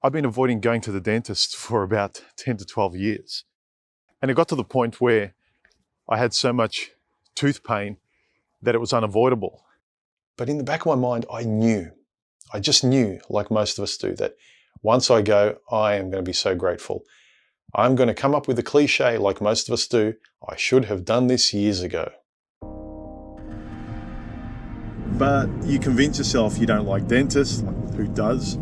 I've been avoiding going to the dentist for about 10 to 12 years. And it got to the point where I had so much tooth pain that it was unavoidable. But in the back of my mind, I just knew, like most of us do, that once I go, I am going to be so grateful. I'm going to come up with a cliche like most of us do. I should have done this years ago. But you convince yourself you don't like dentists. Who does?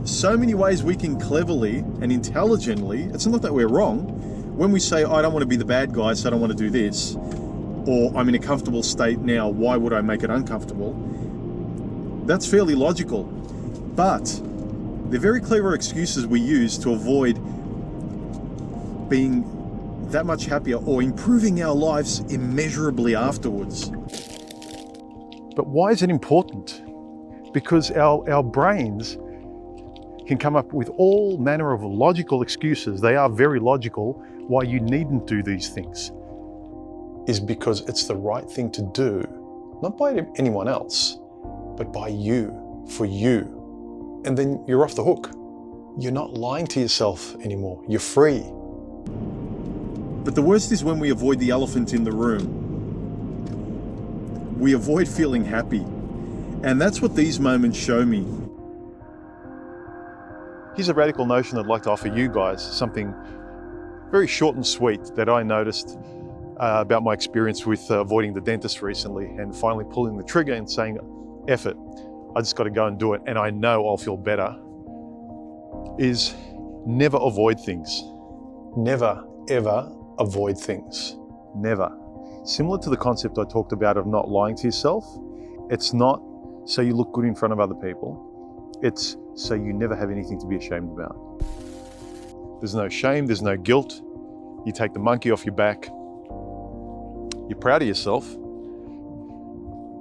So many ways we can cleverly and intelligently, it's not that we're wrong, when we say, I don't want to be the bad guy, so I don't want to do this, or I'm in a comfortable state now, why would I make it uncomfortable? That's fairly logical. But they're very clever excuses we use to avoid being that much happier or improving our lives immeasurably afterwards. But why is it important? Because our brains can come up with all manner of logical excuses. They are very logical why you needn't do these things. Is because it's the right thing to do, not by anyone else, but by you, for you. And then you're off the hook. You're not lying to yourself anymore. You're free. But the worst is when we avoid the elephant in the room. We avoid feeling happy. And that's what these moments show me. Here's a radical notion I'd like to offer you guys, something very short and sweet that I noticed about my experience with avoiding the dentist recently and finally pulling the trigger and saying, F it, I just got to go and do it and I know I'll feel better, is never avoid things. Never, ever avoid things. Never. Similar to the concept I talked about of not lying to yourself, it's not so you look good in front of other people. It's so you never have anything to be ashamed about. There's no shame, there's no guilt. You take the monkey off your back. You're proud of yourself.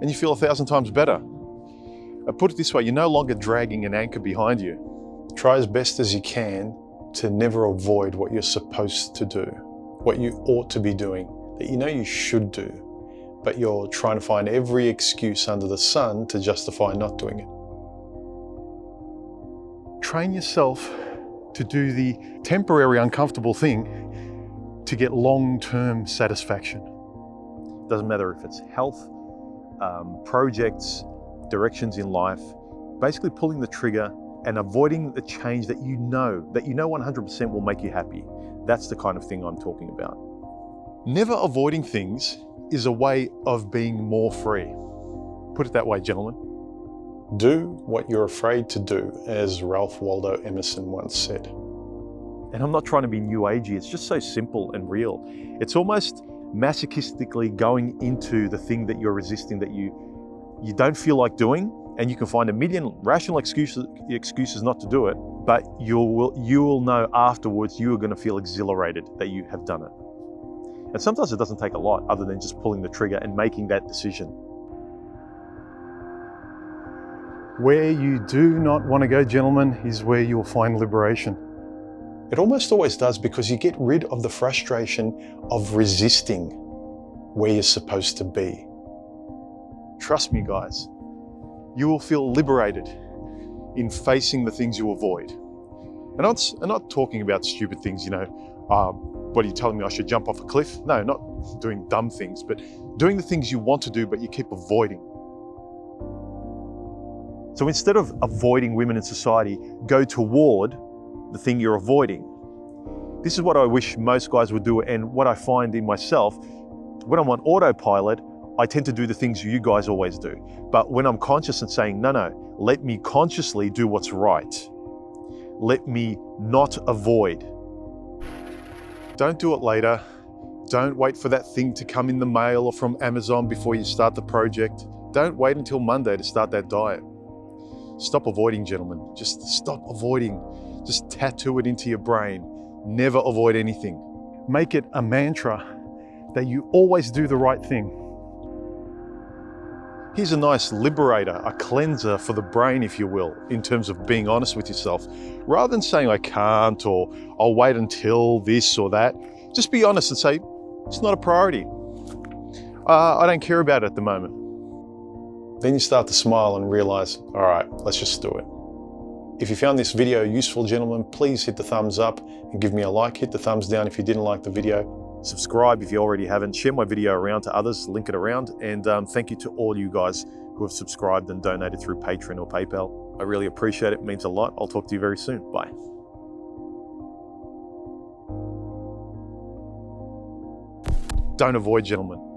And you feel 1,000 times better. Put it this way, you're no longer dragging an anchor behind you. Try as best as you can to never avoid what you're supposed to do, what you ought to be doing, that you know you should do, but you're trying to find every excuse under the sun to justify not doing it. Train yourself to do the temporary uncomfortable thing to get long-term satisfaction. Doesn't matter if it's health, projects, directions in life, basically pulling the trigger and avoiding the change that you know 100% will make you happy. That's the kind of thing I'm talking about. Never avoiding things is a way of being more free. Put it that way, gentlemen. Do what you're afraid to do, as Ralph Waldo Emerson once said. And I'm not trying to be new agey, it's just so simple and real. It's almost masochistically going into the thing that you're resisting, that you don't feel like doing, and you can find a million rational excuses not to do it, but you will know afterwards you are going to feel exhilarated that you have done it. And sometimes it doesn't take a lot other than just pulling the trigger and making that decision. Where you do not want to go, gentlemen, is where you will find liberation. It almost always does, because you get rid of the frustration of resisting where you're supposed to be. Trust me, guys, you will feel liberated in facing the things you avoid. And I'm not talking about stupid things, what are you telling me I should jump off a cliff? No, not doing dumb things, but doing the things you want to do, but you keep avoiding. So instead of avoiding women in society, go toward the thing you're avoiding. This is what I wish most guys would do, and what I find in myself, when I'm on autopilot, I tend to do the things you guys always do. But when I'm conscious and saying, no, let me consciously do what's right. Let me not avoid. Don't do it later. Don't wait for that thing to come in the mail or from Amazon before you start the project. Don't wait until Monday to start that diet. Stop avoiding, gentlemen. Just stop avoiding. Just tattoo it into your brain. Never avoid anything. Make it a mantra that you always do the right thing. Here's a nice liberator, a cleanser for the brain, if you will, in terms of being honest with yourself. Rather than saying I can't, or I'll wait until this or that, just be honest and say, it's not a priority. I don't care about it at the moment. Then you start to smile and realize, all right, let's just do it. If you found this video useful, gentlemen, please hit the thumbs up and give me a like. Hit the thumbs down if you didn't like the video. Subscribe if you already haven't. Share my video around to others, link it around. And thank you to all you guys who have subscribed and donated through Patreon or PayPal. I really appreciate it. It means a lot. I'll talk to you very soon. Bye. Don't avoid, gentlemen.